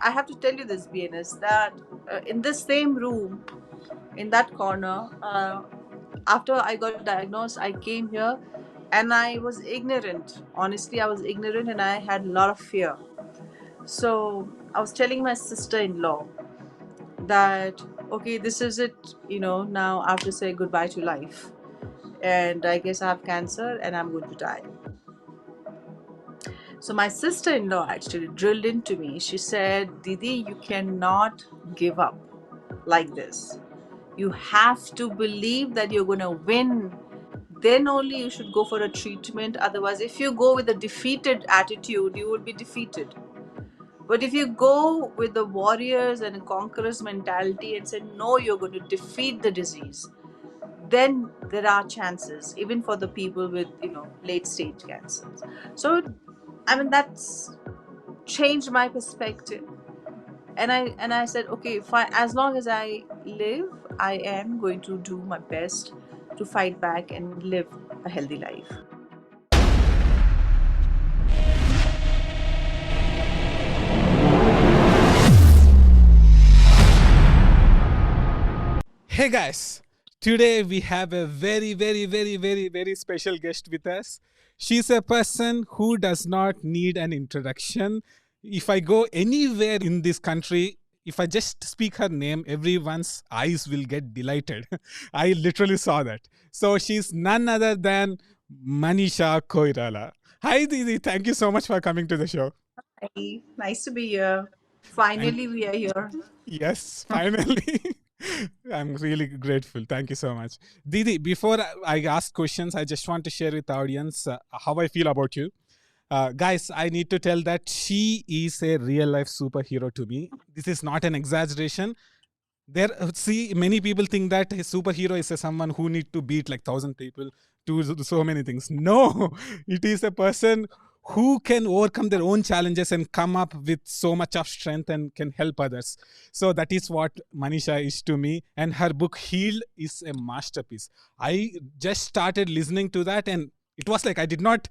I have to tell you this, BNS, that in this same room, in that corner, after I got diagnosed, I came here and I was ignorant. Honestly, I was ignorant and I had a lot of fear. So I was telling my sister in law that, okay, this is it, now I have to say goodbye to life. And I guess I have cancer and I'm going to die. So my sister in law actually drilled into me. She said, Didi, you cannot give up like this. You have to believe that you're going to win. Then only you should go for a treatment. Otherwise, if you go with a defeated attitude, you will be defeated. But if you go with the warriors and conquerors mentality and say, no, you're going to defeat the disease, then there are chances, even for the people with, late stage cancers. So, I mean, that's changed my perspective. And I said, okay, fine, as long as I live, I am going to do my best to fight back and live a healthy life. Hey guys, today we have a very, very, very, very, very special guest with us. She's a person who does not need an introduction. If I go anywhere in this country, if I just speak her name, everyone's eyes will get delighted. I literally saw that. So she's none other than Manisha Koirala. Hi Didi, thank you so much for coming to the show. Hey, nice to be here. Thank Finally, we are here. Yes, finally. I'm really grateful. Thank you so much. Didi, before I ask questions, I just want to share with the audience how I feel about you. Guys, I need to tell that she is a real life superhero to me. This is not an exaggeration. There, see, many people think that a superhero is someone who need to beat like 1,000 people to do so many things. No, it is a person who can overcome their own challenges and come up with so much of strength and can help others. So that is what Manisha is to me, and her book Healed is a masterpiece. I just started listening to that, and it was like I did not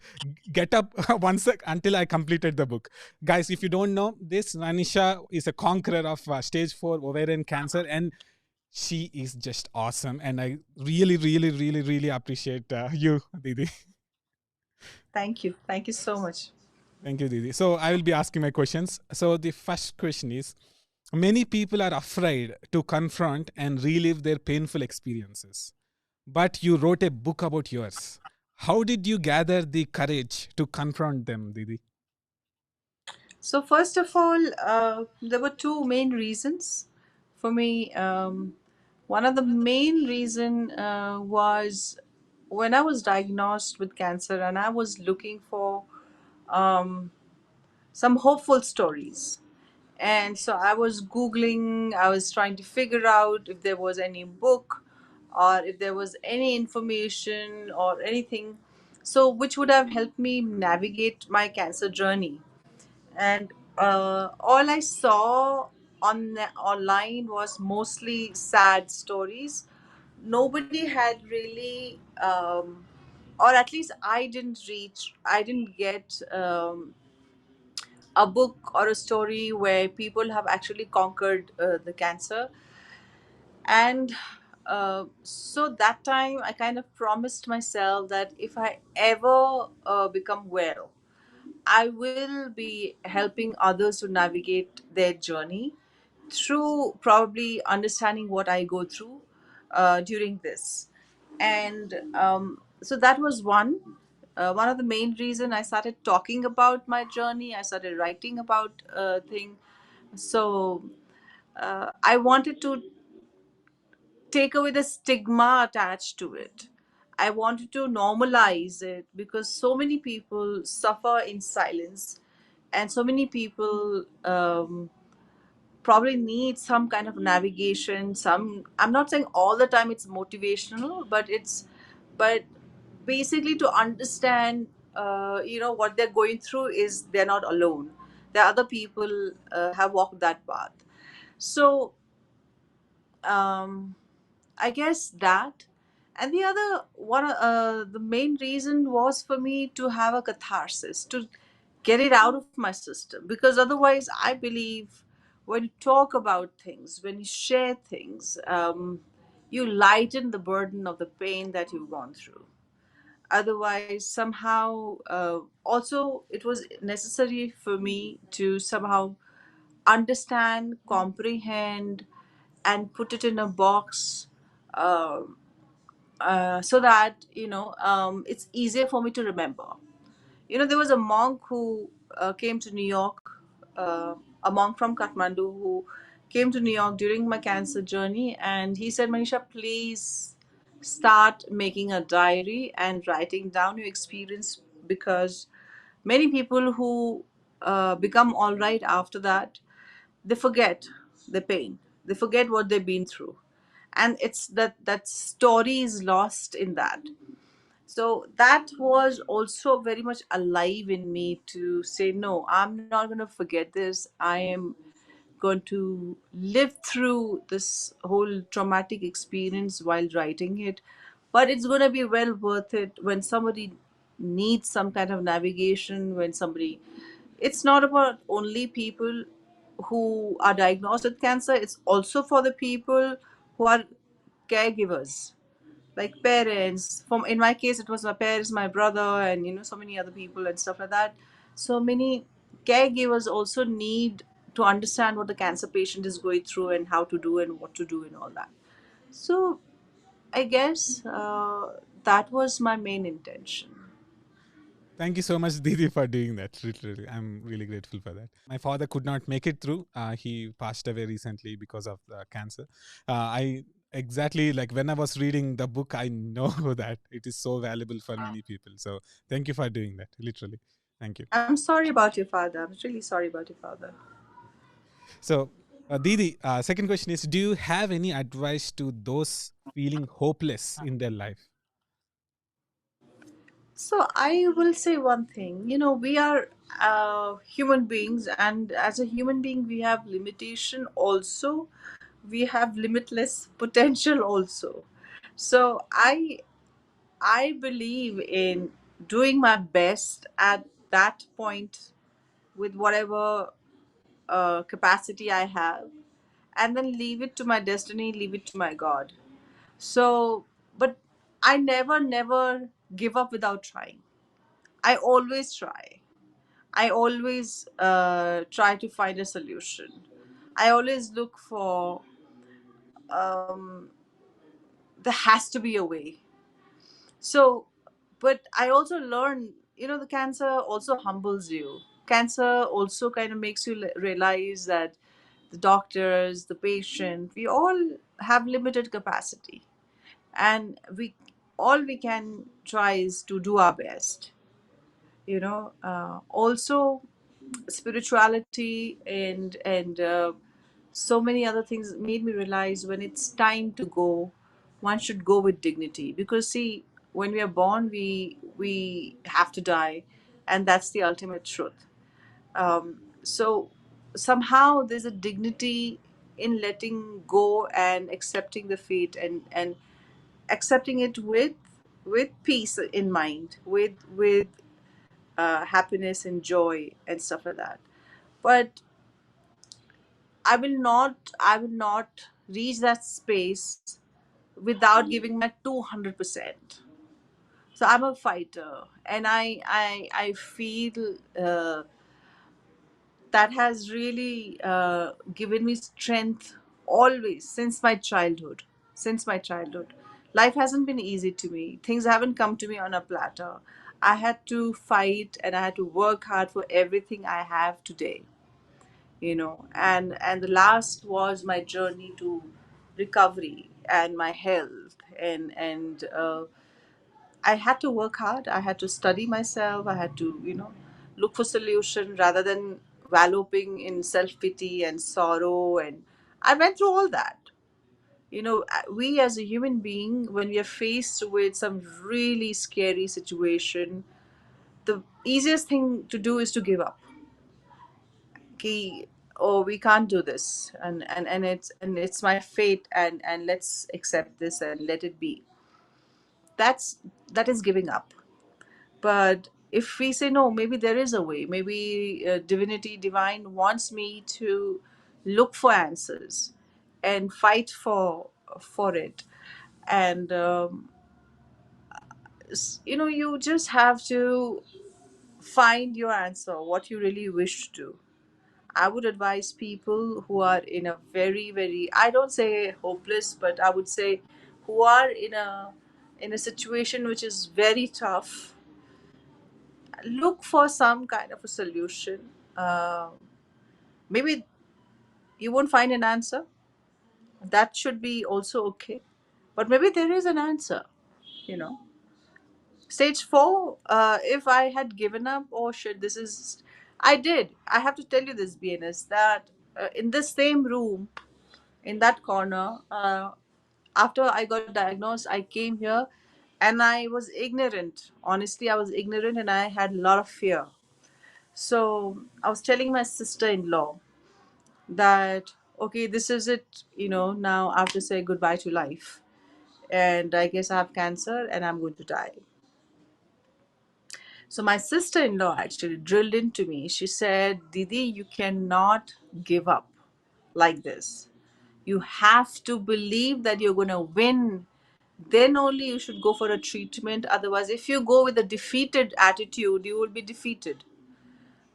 get up until I completed the book. Guys, if you don't know this, Manisha is a conqueror of stage 4 ovarian cancer, and she is just awesome. And I really, really, really, really appreciate you, Didi. Thank you. Thank you so much. Thank you, Didi. So I will be asking my questions. So the first question is, many people are afraid to confront and relive their painful experiences. But you wrote a book about yours. How did you gather the courage to confront them, Didi? So, first of all, there were two main reasons for me. One of the main reason was when I was diagnosed with cancer and I was looking for um, some hopeful stories. And so I was Googling, I was trying to figure out if there was any book or if there was any information or anything, so which would have helped me navigate my cancer journey. And all I saw online was mostly sad stories. Nobody had really, or at least I didn't get a book or a story where people have actually conquered the cancer. And so that time I kind of promised myself that if I ever become well, I will be helping others to navigate their journey through probably understanding what I go through during this. And so that was one of the main reason I started talking about my journey. I started writing about thing. So I wanted to take away the stigma attached to it. I wanted to normalize it because so many people suffer in silence, and so many people probably need some kind of navigation. Some, I'm not saying all the time it's motivational, but basically to understand, what they're going through is they're not alone. There are other people have walked that path. So um, I guess that. And the other one, the main reason was for me to have a catharsis, to get it out of my system. Because otherwise, I believe when you talk about things, when you share things, you lighten the burden of the pain that you've gone through. Otherwise, somehow, also, it was necessary for me to somehow understand, comprehend, and put it in a box, um so that, it's easier for me to remember. There was a monk who came to New York, a monk from Kathmandu who came to New York during my cancer journey, and he said, Manisha, please start making a diary and writing down your experience, because many people who become all right after that, they forget the pain, they forget what they've been through, and it's that story is lost in that. So that was also very much alive in me to say, no, I'm not going to forget this. I am going to live through this whole traumatic experience while writing it. But it's going to be well worth it when somebody needs some kind of navigation, when somebody, it's not about only people who are diagnosed with cancer, it's also for the people who are caregivers, like parents. From, in my case, it was my parents, my brother, and so many other people and stuff like that. So many caregivers also need to understand what the cancer patient is going through and how to do and what to do and all that. So I guess that was my main intention. Thank you so much, Didi, for doing that. Literally, I'm really grateful for that. My father could not make it through. He passed away recently because of cancer. I exactly, like when I was reading the book, I know that it is so valuable for many people. So thank you for doing that. Literally, thank you. I'm sorry about your father. I'm really sorry about your father. So, Didi, second question is: do you have any advice to those feeling hopeless in their life? So I will say one thing. We are human beings, and as a human being, we have limitation also. We have limitless potential also. So I believe in doing my best at that point with whatever capacity I have, and then leave it to my destiny, leave it to my God. So, but I never give up without trying. I always try. I always try to find a solution. I always look for, um, there has to be a way. So, but I also learn, the cancer also humbles you. Cancer also kind of makes you realize that the doctors, the patient, we all have limited capacity, and all we can try is to do our best. Also, spirituality and so many other things made me realize when it's time to go, one should go with dignity, because see, when we are born, we have to die, and that's the ultimate truth. So somehow there's a dignity in letting go and accepting the fate, and accepting it with peace in mind, with happiness and joy and stuff like that. But I will not reach that space without giving my 200%. So I'm a fighter, and I feel that has really given me strength always since my childhood. Since my childhood, life hasn't been easy to me. Things haven't come to me on a platter. I had to fight, and I had to work hard for everything I have today. And the last was my journey to recovery and my health, and I had to work hard. I had to study myself. I had to look for solution rather than wallowing in self-pity and sorrow, and I went through all that. We as a human being, when we are faced with some really scary situation, the easiest thing to do is to give up. Ki, oh, we can't do this, and it's my fate, and let's accept this and let it be. That is giving up. But if we say no, maybe there is a way, maybe divinity, divine wants me look for answers and fight for it. And you just have to find your answer, what you really wish to. I would advise people who are in a very, very, I don't say hopeless, but I would say who are in a situation which is very tough, look for some kind of a solution. Maybe you won't find an answer. That should be also okay. But maybe there is an answer, you know. Stage four, if I had given up, oh shit, this is. I did. I have to tell you this, BNS, that in this same room, in that corner, after I got diagnosed, I came here and I was ignorant. Honestly, I was ignorant and I had a lot of fear. So I was telling my sister in law that, okay, this is it, now I have to say goodbye to life. And I guess I have cancer and I'm going to die. So my sister in law actually drilled into me. She said, Didi, you cannot give up like this. You have to believe that you're going to win. Then only you should go for a treatment. Otherwise, if you go with a defeated attitude, you will be defeated.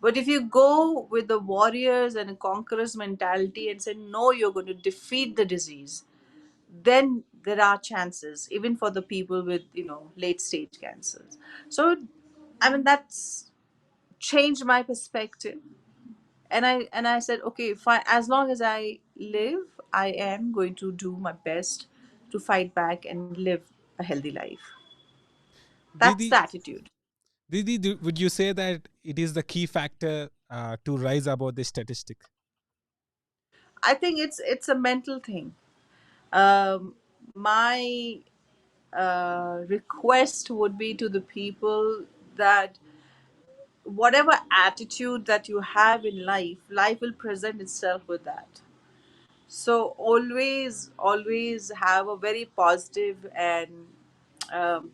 But if you go with the warriors and a conquerors mentality and say, no, you're going to defeat the disease, then there are chances, even for the people with, late stage cancers. So, I mean, that's changed my perspective. And I said, okay, fine, as long as I live, I am going to do my best to fight back and live a healthy life. That's the Didi, attitude. Would you say that it is the key factor to rise above the statistic? I think it's a mental thing. My request would be to the people that whatever attitude that you have in life, life will present itself with that. So always have a very positive and um,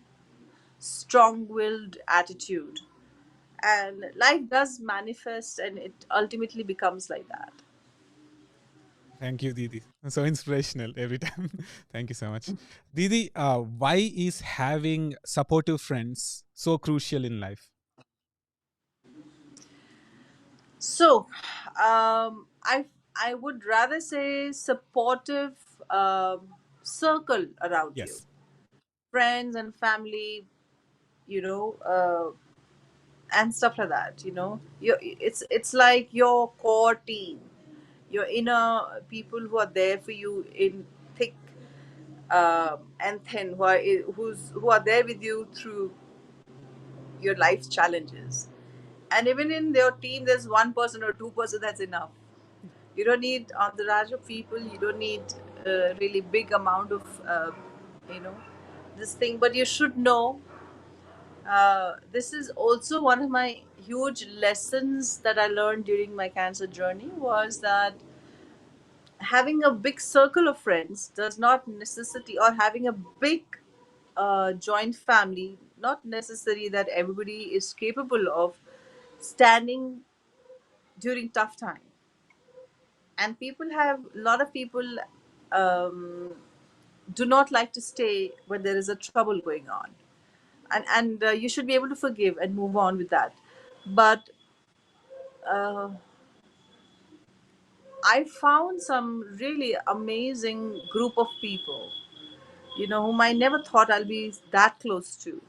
strong-willed attitude, and life does manifest, and it ultimately becomes like that. Thank you, Didi. So inspirational every time. Thank you so much. Didi, why is having supportive friends so crucial in life? So, I would rather say supportive circle around you, Yes. friends and family, you know, and stuff like that. It's like your core team, your inner people who are there for you in thick and thin, who are there with you through your life challenges. And even in your team, there's one person or two-person, that's enough. You don't need entourage of people. You don't need really big amount of you know this thing. But you should know, this is also one of my huge lessons that I learned during my cancer journey, was that having a big circle of friends does not necessity, or having a big joint family, not necessary that everybody is capable of standing during tough time. And a lot of people um, do not like to stay when there is a trouble going on, and you should be able to forgive and move on with that. But uh, I found some really amazing group of people, whom I never thought I'll be that close to,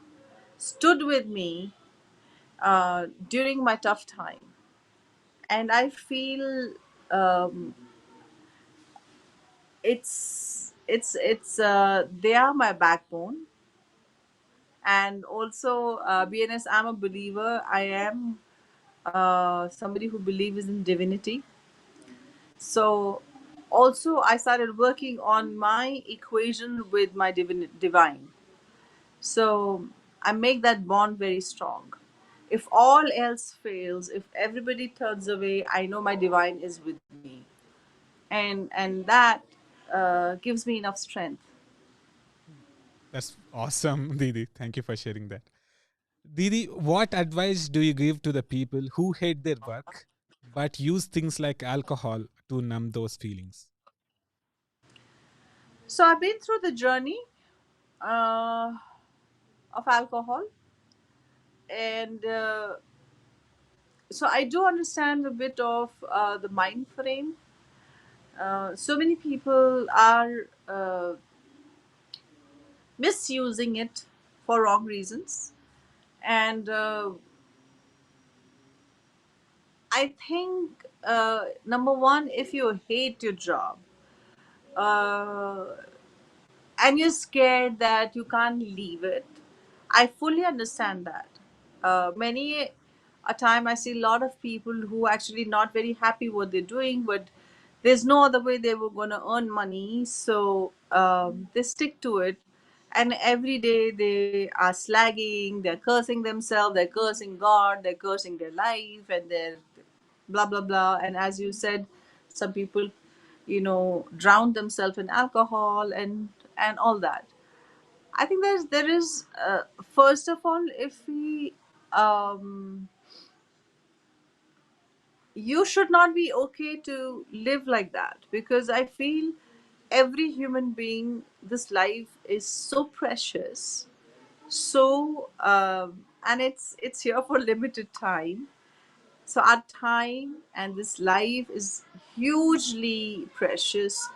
stood with me during my tough time. And I feel um, it's they are my backbone. And also, BNS, I'm a believer. I am somebody who believes in divinity. So also I started working on my equation with my divine. So I make that bond very strong. If all else fails, if everybody turns away, I know my divine is with me, and that gives me enough strength. That's awesome, Didi. Thank you for sharing that. Didi, what advice do you give to the people who hate their work but use things like alcohol to numb those feelings? So I've been through the journey uh, of alcohol, and so I do understand a bit of the mind frame. So many people are misusing it for wrong reasons, and I think number one, if you hate your job, uh, and you're scared that you can't leave it, I fully understand that. Many a time I see a lot of people who actually not very happy what they're doing, but there's no other way they were going to earn money, so they stick to it. And every day they are slagging, they're cursing themselves, they're cursing God, they're cursing their life, and they're blah blah blah. And as you said, some people, drown themselves in alcohol and all that. I think there is first of all, if we you should not be okay to live like that, because I feel every human being, this life is so precious, so and it's here for limited time. So our time and this life is hugely precious,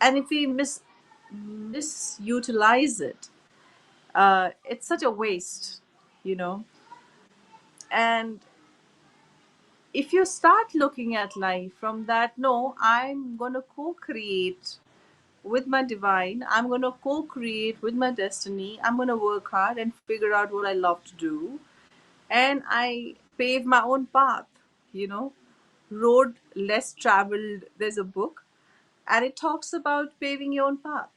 and if we misutilize it, it's such a waste, you know. And if you start looking at life from that, no, I'm going to co-create with my divine, I'm going to co-create with my destiny, I'm going to work hard and figure out what I love to do, and I pave my own path, you know. Road less traveled, there's a book, and it talks about paving your own path.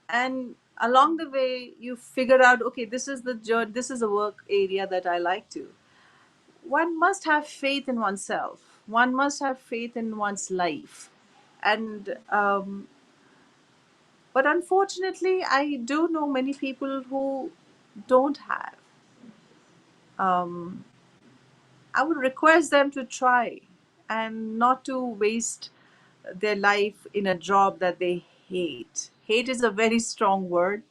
And along the way you figure out, okay, this is the journey, this is the work area that I like to. One must have faith in oneself, one must have faith in one's life. And but unfortunately I do know many people who don't have. um, I would request them to try and not to waste their life in a job that they hate. Hate is a very strong word,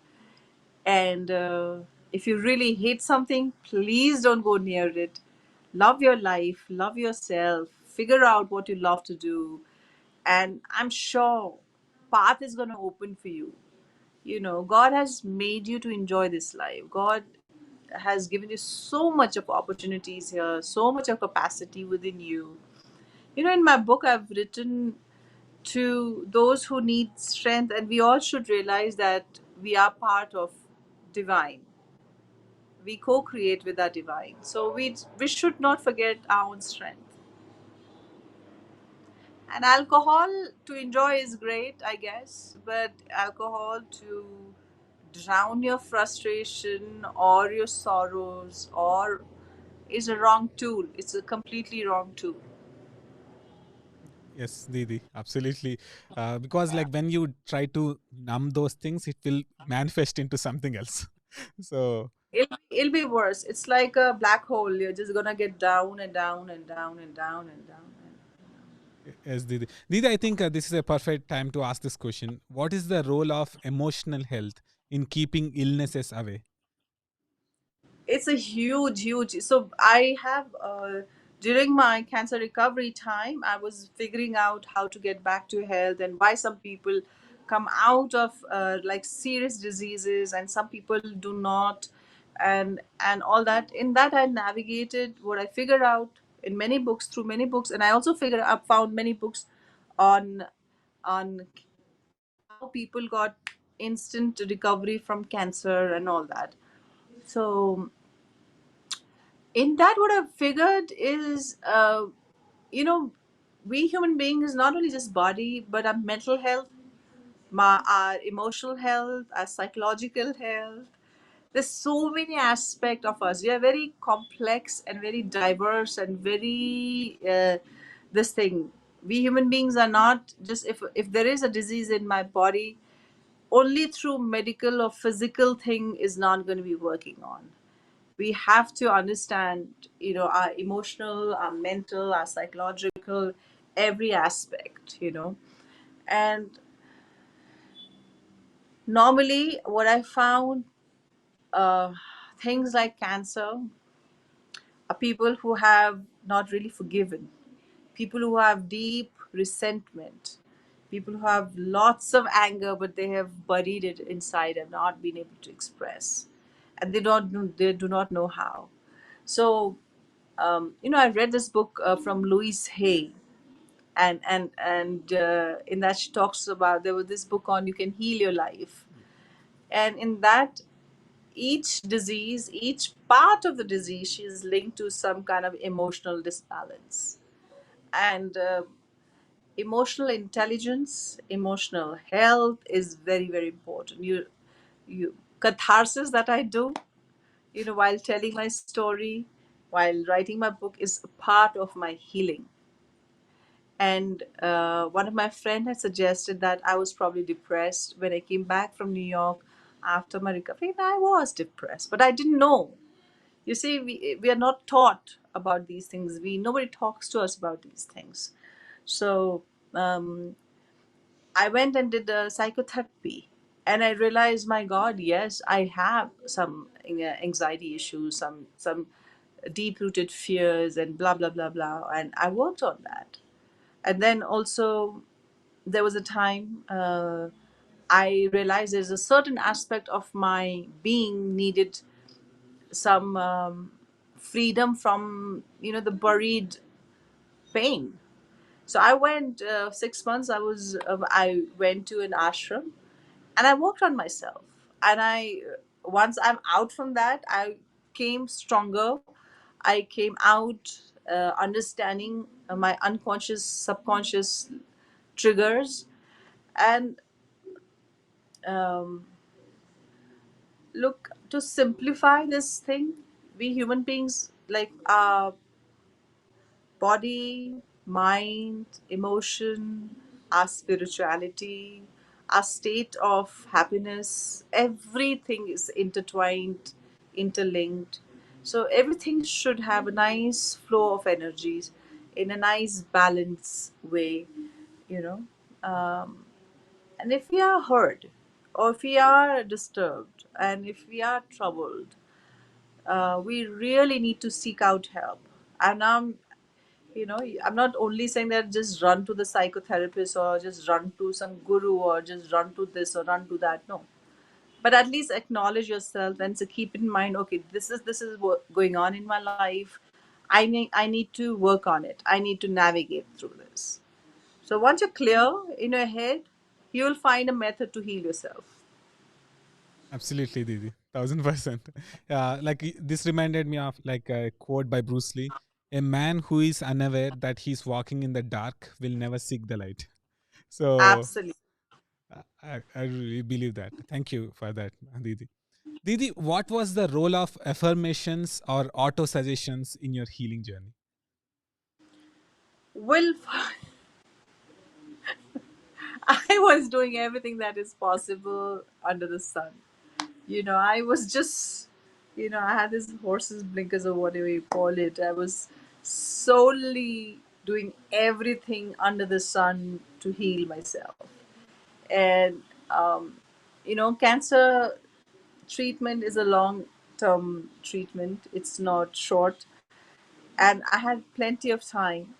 and if you really hate something, please don't go near it. Love your life, love yourself, figure out what you love to do, and I'm sure path is going to open for you. You know, God has made you to enjoy this life. God has given you so much of opportunities here, so much of capacity within you. You know, in my book I've written to those who need strength, and we all should realize that we are part of divine. We co-create with our divine, so we should not forget our own strength. And alcohol to enjoy is great, I guess, but alcohol to drown your frustration or your sorrows or is a wrong tool. It's a completely wrong tool. Yes, Didi, absolutely. Because like when you try to numb those things, it will manifest into something else. So It'll be worse. It's like a black hole. You're just gonna get down and down and down and down and down. yes, Didi. Didi, I think this is a perfect time to ask this question. What is the role of emotional health in keeping illnesses away? It's a huge. So I have during my cancer recovery time, I was figuring out how to get back to health and why some people come out of like serious diseases and some people do not, and all that. In that, I navigated what I figured out in many books, through many books, and I also figured I found many books on on how people got instant recovery from cancer and all that. So in that, what I've figured is, you know, we human beings is not only just body, but our mental health, our emotional health, our psychological health. There's so many aspects of us. We are very complex and very diverse and very this thing. We human beings are not just, if there is a disease in my body, only through medical or physical thing is not going to be working on. We have to understand, our emotional, our mental, our psychological, every aspect, And normally, what I found, uh, things like cancer are people who have not really forgiven, people who have deep resentment, people who have lots of anger, but they have buried it inside and not been able to express, and they do not know how. So, I read this book from Louise Hay, and in that she talks about, there was this book on, you can heal your life, and in that, each disease, each part of the disease, she is linked to some kind of emotional disbalance, and emotional intelligence, emotional health is very, very important. You catharsis that I do, while telling my story, while writing my book, is a part of my healing. And one of my friends had suggested that I was probably depressed when I came back from New York after my recovery. And I was depressed, but I didn't know. You see, we are not taught about these things. Nobody talks to us about these things. So um, I went and did psychotherapy, and I realized, my God, yes, I have some anxiety issues, some deep rooted fears, and blah blah blah blah. And I worked on that. And then also, there was a time I realized there's a certain aspect of my being needed some freedom from the buried pain. So I went 6 months. I went to an ashram, and I worked on myself. And I once I'm out from that, I came stronger. I came out understanding my unconscious, subconscious triggers, and um, look, to simplify this thing, we human beings, like, our body, mind, emotion, our spirituality, our state of happiness, everything is intertwined, interlinked. So everything should have a nice flow of energies in a nice balanced way, you know. Um, and if we are hurt, or if we are disturbed, and if we are troubled, we really need to seek out help. And I'm not only saying that just run to the psychotherapist, or just run to some guru, or just run to this or run to that. No, but at least acknowledge yourself, and so keep in mind, okay, this is what going on in my life. I need to work on it. I need to navigate through this. So once you're clear in your head, you'll find a method to heal yourself. Absolutely, Didi. 1000%. This reminded me of like a quote by Bruce Lee: "A man who is unaware that he's walking in the dark will never seek the light." So Absolutely. I really believe that. Thank you for that, Didi. Didi, what was the role of affirmations or auto suggestions in your healing journey? Well, I was doing everything that is possible under the sun. I was just, I had this horse's blinkers, or whatever you call it. I was solely doing everything under the sun to heal myself. And, cancer treatment is a long term treatment, it's not short. And I had plenty of time,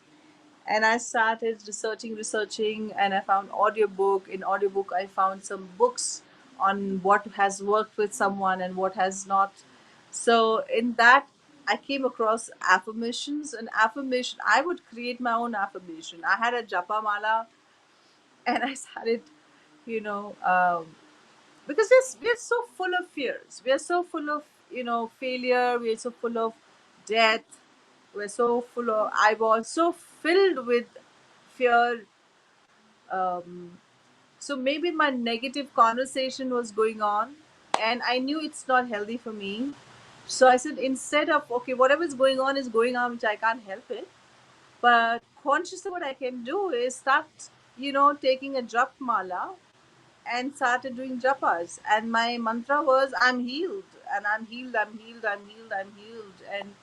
and I started researching, and I found audiobook. In audiobook, I found some books on what has worked with someone and what has not. So in that, I came across affirmations. And affirmation, I would create my own affirmation. I had a japa mala, and I started, you know because we're so full of fears, we're so full of failure, we're so full of death, we're so full of, I was so filled with fear. um, so maybe my negative conversation was going on, and I knew it's not healthy for me. So I said, instead of, okay, whatever is going on, which I can't help it, but consciously what I can do is start taking a jap mala, and started doing japas. And my mantra was, I'm healed, and I'm healed, I'm healed, I'm healed, I'm healed. And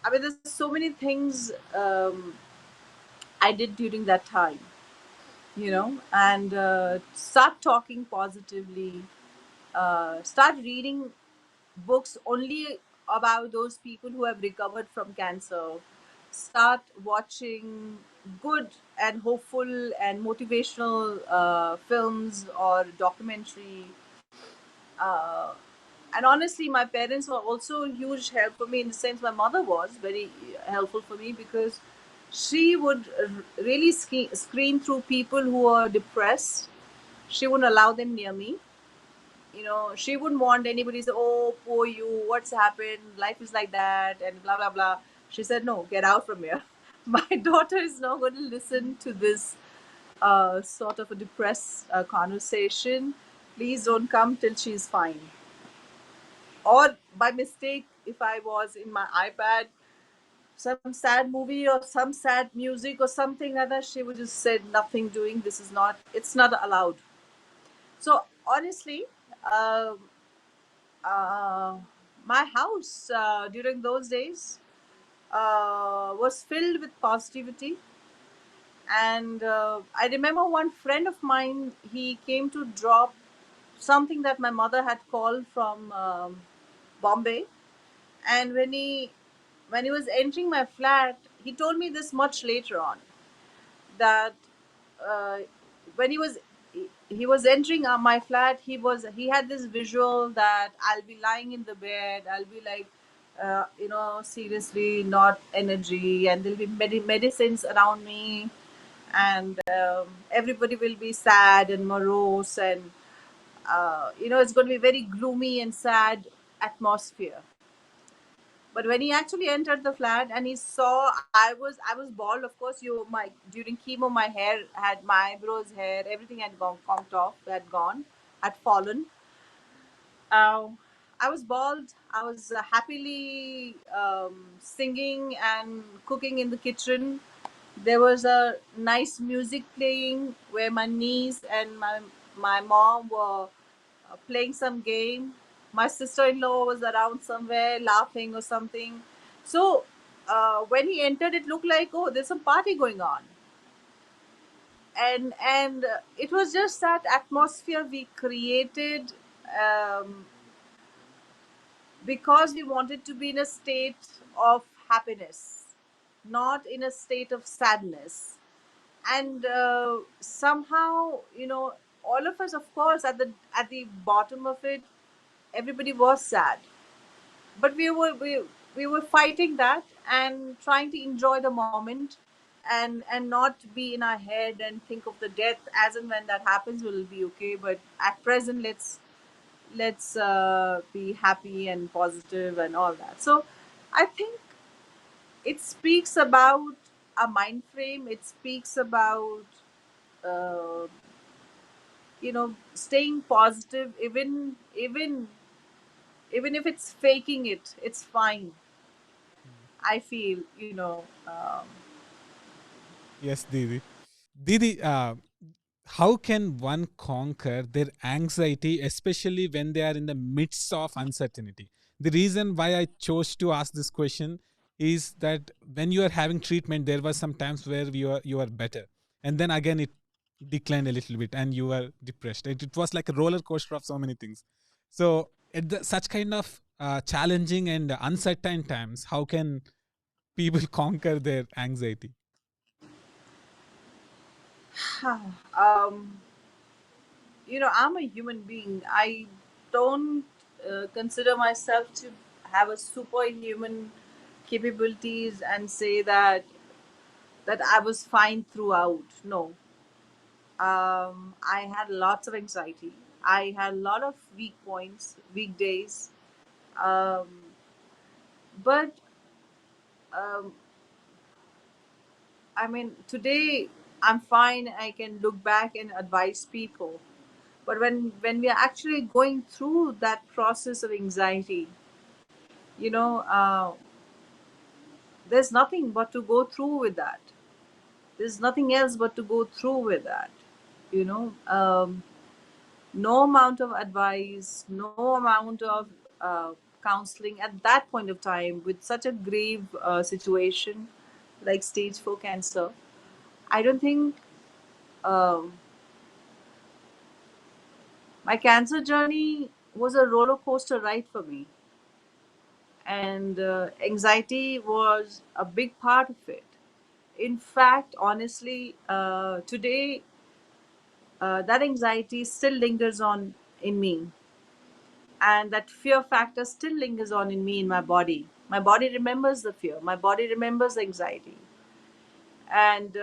I mean, there's so many things I did during that time, and start talking positively, start reading books only about those people who have recovered from cancer, start watching good and hopeful and motivational films or documentary. Uh, and honestly, my parents were also a huge help for me, in the sense my mother was very helpful for me, because she would really screen through people who are depressed. She wouldn't allow them near me. She wouldn't want anybody to say, "Oh, poor you, what's happened? Life is like that," and blah blah blah. She said, "No, get out from here. My daughter is not going to listen to this sort of a depressed conversation. Please don't come till she's fine." Or by mistake, if I was in my iPad, some sad movie or some sad music or something like that, she would just say, "Nothing doing. This is not. It's not allowed." So honestly, um uh, my house during those days was filled with positivity. And I remember one friend of mine, he came to drop something that my mother had called from Bombay. And when he was entering my flat, he told me this much later on, that uh, when he was entering my flat, he had this visual that I'll be lying in the bed, I'll be like, seriously not energy, and there'll be medicines around me, and everybody will be sad and morose, and it's going to be very gloomy and sad atmosphere. But when he actually entered the flat and he saw I was bald, of course, my during chemo, my hair had my eyebrows, hair, everything had gone, conked off, had gone, had fallen. uh, I was bald. I was happily singing and cooking in the kitchen. There was a nice music playing where my niece and my mom were playing some game. My sister-in-law was around somewhere laughing or something. So when he entered, it looked like, oh, there's some party going on, and it was just that atmosphere we created, um, because we wanted to be in a state of happiness, not in a state of sadness. And somehow, all of us, of course, at the bottom of it, everybody was sad, but we were fighting that and trying to enjoy the moment, and not be in our head and think of the death. As and when that happens, we'll be okay, but at present, let's be happy and positive and all that. So I think it speaks about a mind frame. It speaks about uh, staying positive, even if it's faking it, it's fine. I feel, Yes, Didi. Didi, how can one conquer their anxiety, especially when they are in the midst of uncertainty? The reason why I chose to ask this question is that when you are having treatment, there were some times where you are better, and then again it declined a little bit, and you were depressed. It was like a roller coaster of so many things. So, at such kind of challenging and uncertain times, how can people conquer their anxiety? um, I'm a human being. I don't consider myself to have a superhuman capabilities and say that I was fine throughout. No, I had lots of anxiety. I had a lot of weak points, weak days. Um, but um, I mean, today I'm fine. I can look back and advise people. But when we are actually going through that process of anxiety, you know, there's nothing but to go through with that. There's nothing else but to go through with that. You know, no amount of advice, no amount of counseling at that point of time with such a grave situation like stage 4 cancer. I don't think um, my cancer journey was a roller coaster ride for me, and anxiety was a big part of it. In fact, honestly, today that anxiety still lingers on in me, and that fear factor still lingers on in me, in my body. My body remembers the fear. My body remembers the anxiety. And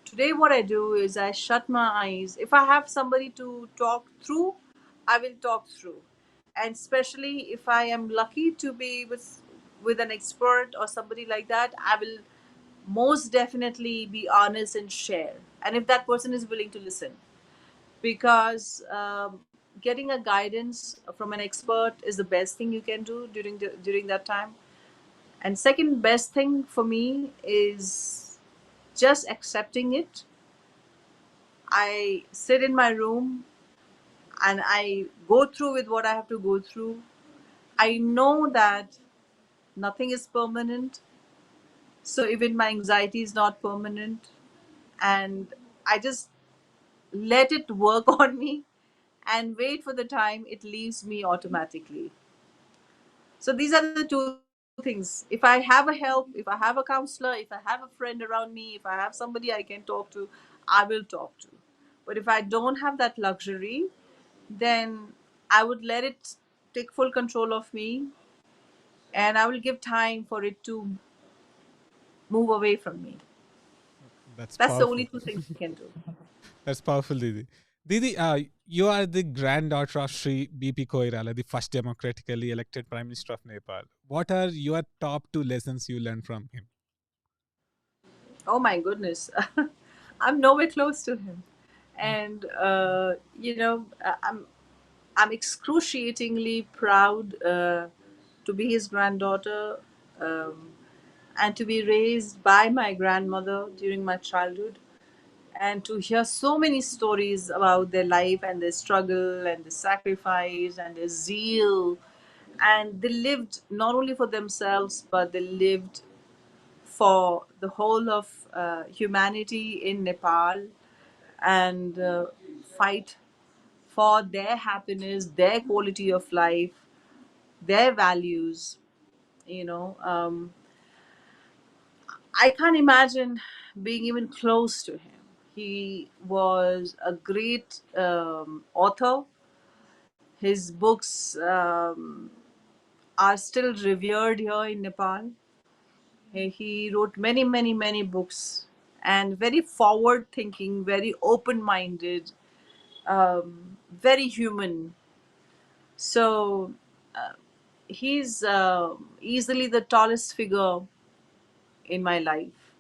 today, what I do is I shut my eyes. If I have somebody to talk through, I will talk through. And especially if I am lucky to be with an expert or somebody like that, I will most definitely be honest and share. And if that person is willing to listen, because getting a guidance from an expert is the best thing you can do during that time. And second best thing for me is just accepting it. I sit in my room and I go through with what I have to go through. I know that nothing is permanent, so even my anxiety is not permanent, and I just let it work on me and wait for the time it leaves me automatically. So these are the two things. If I have a help, if I have a counselor, if I have a friend around me, if I have somebody I can talk to, I will talk to. But if I don't have that luxury, then I would let it take full control of me, and I will give time for it to move away from me. That's That's the powerful. only two things I can do. That's powerful, Didi. Didi, you are the granddaughter of Sri BP Koirala, the first democratically elected Prime Minister of Nepal. What are your top two lessons you learned from him? Oh my goodness. I'm nowhere close to him. And I'm excruciatingly proud to be his granddaughter, um, and to be raised by my grandmother during my childhood, and to hear so many stories about their life and their struggle and the sacrifice and their zeal. And they lived not only for themselves, but they lived for the whole of humanity in Nepal, and fight for their happiness, their quality of life, their values. You know, I can't imagine being even close to him. He was a great author. His books are still revered here in Nepal. He wrote many, many, many books, and very forward thinking, very open minded, very human. So he's easily the tallest figure in my life.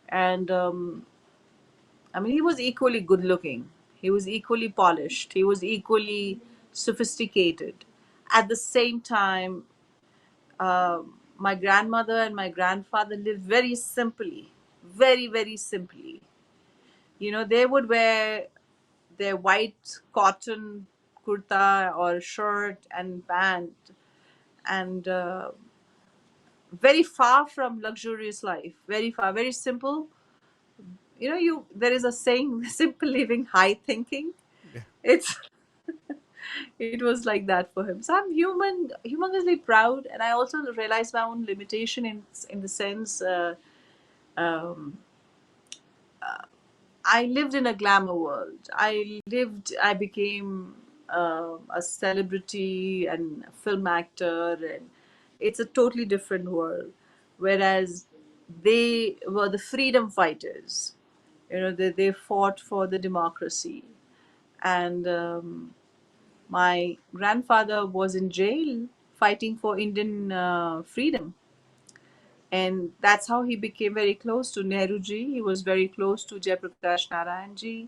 And I mean, he was equally good looking, he was equally polished, he was equally sophisticated. At the same time, my grandmother and my grandfather lived very simply, very, very simply. You know, they would wear their white cotton kurta or shirt and pant, and very far from luxurious life, very far, very simple. You know, you there is a saying, simple living, high thinking. Yeah. It's it was like that for him. So I'm humongously proud, and I also realize my own limitation in the sense, um, I lived in a glamour world. I became a celebrity and a film actor, and it's a totally different world. Whereas they were the freedom fighters. You know, they fought for the democracy. And my grandfather was in jail fighting for Indian freedom. And that's how he became very close to Nehruji. He was very close to Jayaprakash Narayanji.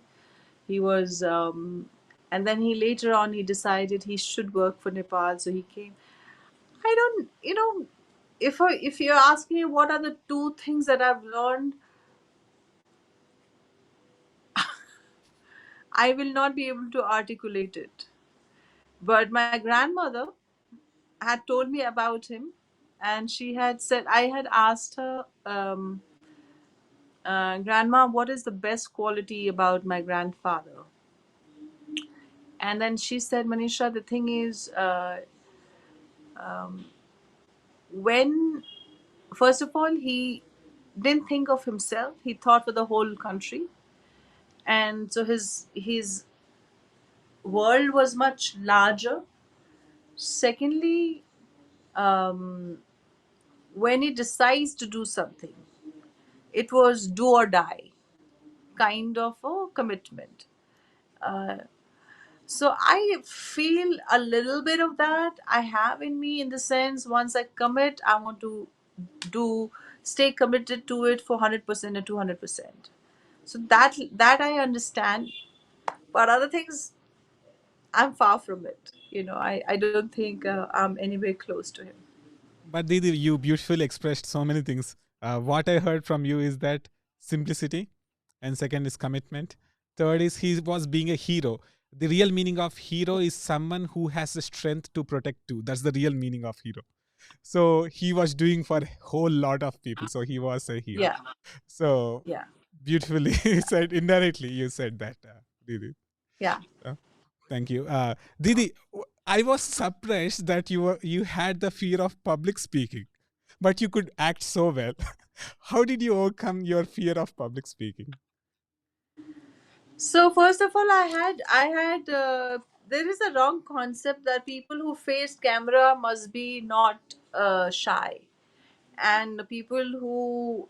He was, and then he later on he decided he should work for Nepal, so he came. I don't, you know, if you ask me what are the two things that I've learned, I will not be able to articulate it. But my grandmother had told me about him, and she had said I had asked her. Grandma, what is the best quality about my grandfather? And then she said, Manisha, the thing is, um, when, first of all, he didn't think of himself, he thought for the whole country. And so his world was much larger. Secondly, um, when he decides to do something, it was do or die kind of a commitment. Uh, so I feel a little bit of that I have in me, in the sense, once I commit, I want to do stay committed to it for 100% or 200%. So that I understand, but other things, I'm far from it. I don't think I'm anywhere close to him. But Didi, you beautifully expressed so many things. What I heard from you is that simplicity, and second is commitment. Third is he was being a hero. The real meaning of hero is someone who has the strength to protect you. That's the real meaning of hero. So he was doing for a whole lot of people. So he was a hero. Yeah, So yeah, beautifully said, indirectly you said that, Didi. yeah. Uh, Thank you. Didi, I was surprised that you had the fear of public speaking, but you could act so well. How did you overcome your fear of public speaking? So first of all, I had there is a wrong concept that people who face camera must be not shy, and people who,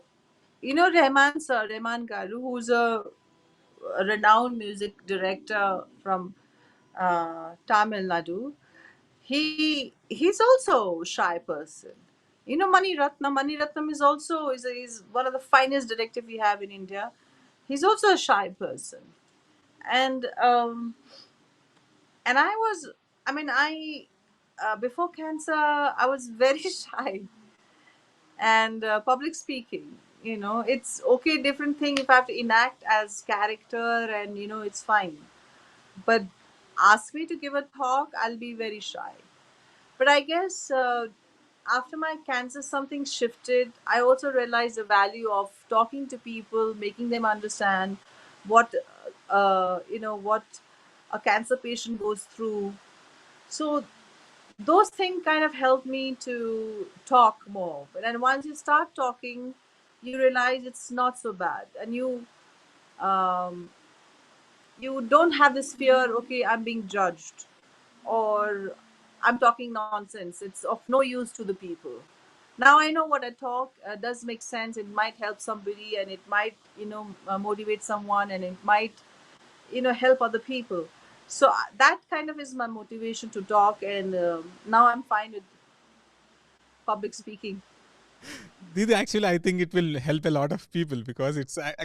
Rahman Garu, who's a renowned music director from Tamil Nadu. He's also a shy person. Mani Ratnam is one of the finest detective we have in India. He's also a shy person, and and I was, I mean, I before cancer, I was very shy, and public speaking. It's okay. Different thing if I have to enact as character, and it's fine. But ask me to give a talk, I'll be very shy. But I guess after my cancer, something shifted. I also realized the value of talking to people, making them understand what what a cancer patient goes through. So those things kind of help me to talk more. But then once you start talking, you realize it's not so bad, and um, you don't have this fear. Okay, I'm being judged, or I'm talking nonsense. It's of no use to the people. Now I know what I talk does make sense. It might help somebody, and it might motivate someone, and it might help other people. So that kind of is my motivation to talk, and now I'm fine with public speaking. Didi, actually, I think it will help a lot of people because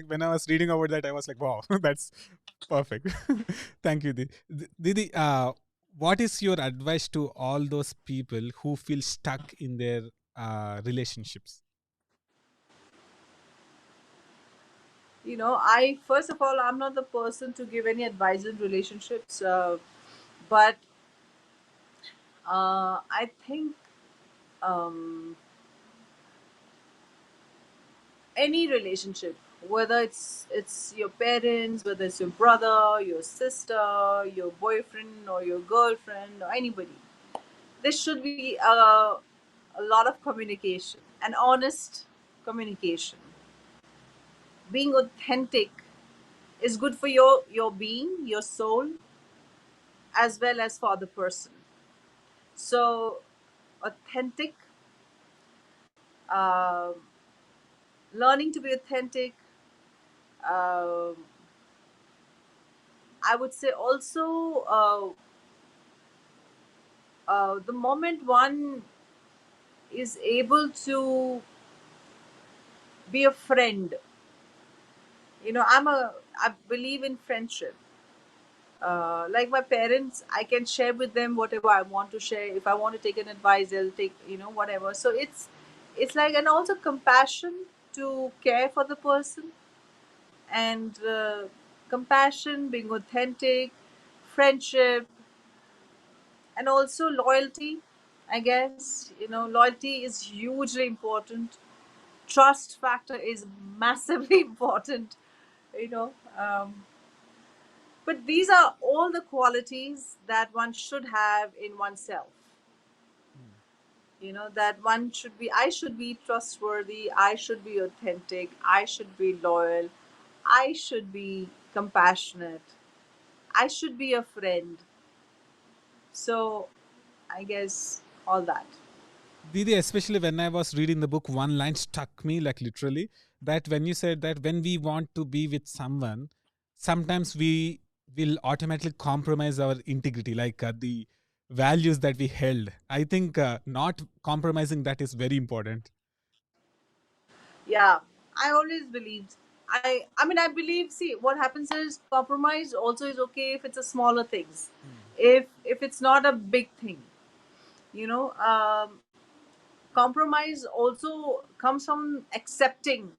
when I was reading about that, I was like, wow, that's perfect. Thank you, Didi. Didi, what is your advice to all those people who feel stuck in their relationships? I first of all, I'm not the person to give any advice in relationships, but I think um, any relationship, whether it's your parents, whether it's your brother, your sister, your boyfriend or your girlfriend or anybody, there should be a lot of communication and honest communication. Being authentic is good for your being, your soul, as well as for the person. So authentic, um learning to be authentic, um I would say also, the moment one is able to be a friend, I believe in friendship. Like my parents, I can share with them whatever I want to share. If I want to take an advice, they'll take, whatever. So it's like, and also compassion, to care for the person, and compassion, being authentic, friendship, and also loyalty. I guess loyalty is hugely important. trust factor is massively important, you know. But these are all the qualities that one should have in oneself. That one should be, I should be trustworthy, I should be authentic, I should be loyal, I should be compassionate, I should be a friend. So I guess all that. Didi, especially when I was reading the book, one line struck me like literally, that when you said that when we want to be with someone, sometimes we will automatically compromise our integrity, like the values that we held. I think not compromising that is very important. Yeah, I always believed. I believe, see, what happens is compromise also is okay if it's a smaller things. If it's not a big thing, you know, compromise also comes from accepting.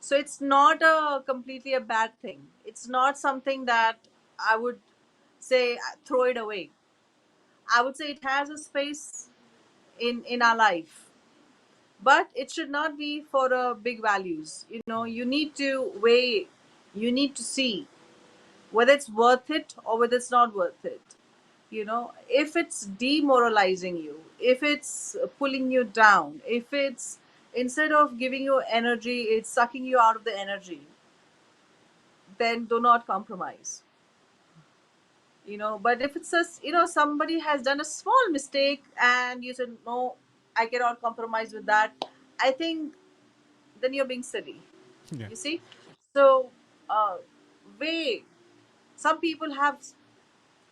So it's not a completely a bad thing. It's not something that I would say throw it away. I would say it has a space in our life, but it should not be for big values. You need to weigh, you need to see whether it's worth it or whether it's not worth it. If it's demoralizing you, if it's pulling you down, if it's, instead of giving you energy, it's sucking you out of the energy, then do not compromise. But if it's just, somebody has done a small mistake and you said, no, I cannot compromise with that, I think then you're being silly. Yeah. You see? So, uh, way some people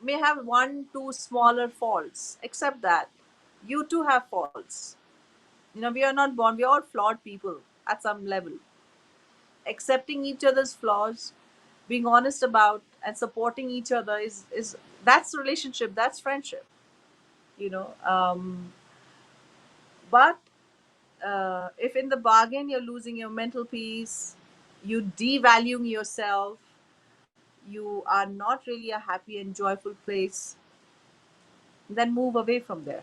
may have one, two smaller faults. Accept that. You too have faults. We are not born. We are all flawed people at some level. Accepting each other's flaws, being honest about and supporting each other is that's relationship. That's friendship. You know. But if in the bargain you're losing your mental peace, you devaluing yourself, you are not really a happy and joyful place, then move away from there.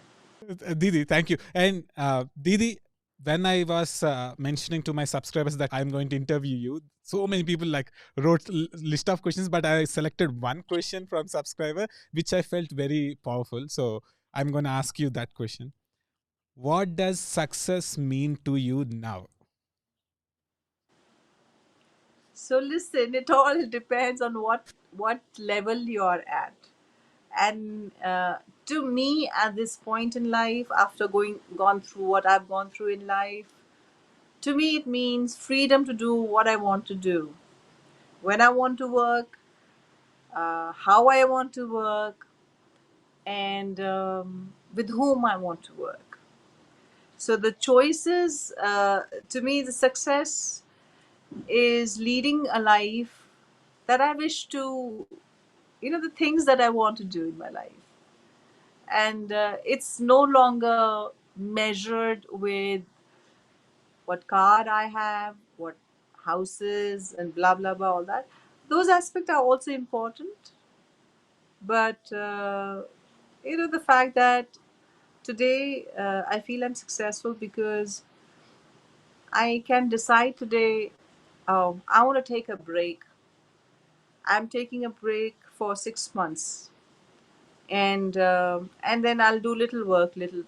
Didi, thank you. And Didi, when I was mentioning to my subscribers that I'm going to interview you, so many people like wrote list of questions, but I selected one question from subscriber which I felt very powerful. So I'm going to ask you that question. What does success mean to you now? So listen, it all depends on what level you're at. And to me, at this point in life, after gone through what I've gone through in life, to me it means freedom to do what I want to do, when I want to work, how I want to work, and with whom I want to work. So the choices, to me, the success is leading a life that I wish to, the things that I want to do in my life. And it's no longer measured with what car I have, what houses, and blah, blah, blah, all that. Those aspects are also important. But, the fact that today I feel I'm successful because I can decide today, I want to take a break. I'm taking a break for 6 months, and then I'll do little work, little,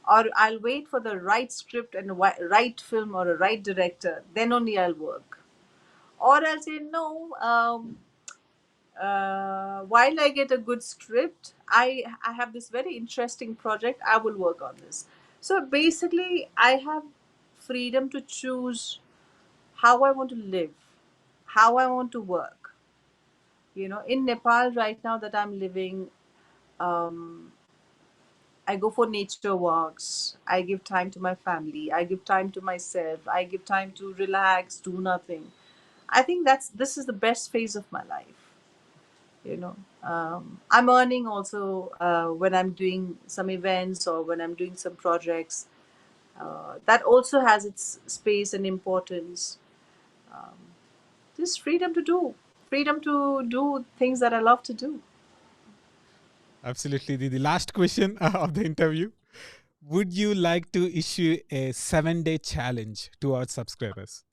or I'll wait for the right script and right film or a right director. Then only I'll work, or I'll say no. While I get a good script, I have this very interesting project. I will work on this. So basically, I have freedom to choose how I want to live, how I want to work. In Nepal right now that I'm living, um, I go for nature walks. I give time to my family. I give time to myself. I give time to relax, do nothing. I think this is the best phase of my life. I'm earning also when I'm doing some events or when I'm doing some projects. That also has its space and importance. Um, just freedom to do things that I love to do. Absolutely. The last question of the interview. would you like to issue a 7-day challenge to our subscribers?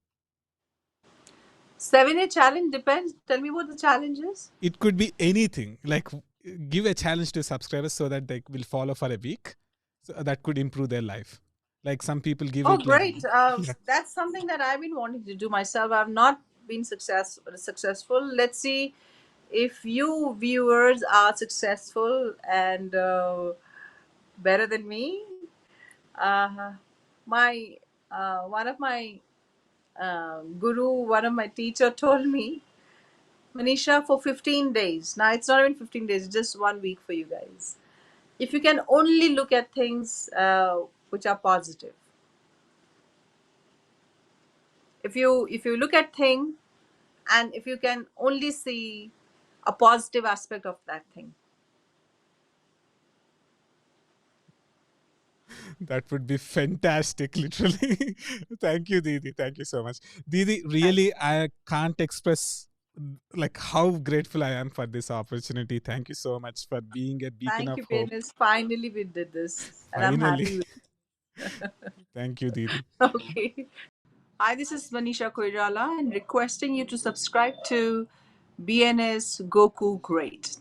7-day challenge depends. Tell me what the challenge is. It could be anything. Like give a challenge to subscribers so that they will follow for a week. So that could improve their life. Like some people give Oh, it like great! yeah. That's something that I've been wanting to do myself. I've not been successful. Let's see if you viewers are successful and better than me. Uh, my one of my guru, one of my teacher told me, Manisha, for 15 days. Now it's not even 15 days; it's just 1 week for you guys. If you can only look at things which are positive, if you look at thing and if you can only see a positive aspect of that thing. That would be fantastic, literally. Thank you, Didi. Thank you so much. Didi, really, I can't express like how grateful I am for this opportunity. Thank you so much for being a beacon Thank of you, hope. Penis. Finally, we did this, and I'm Finally. happy with Thank you, Didi. Okay. Hi, this is Manisha Koirala and requesting you to subscribe to BNS Goku Great.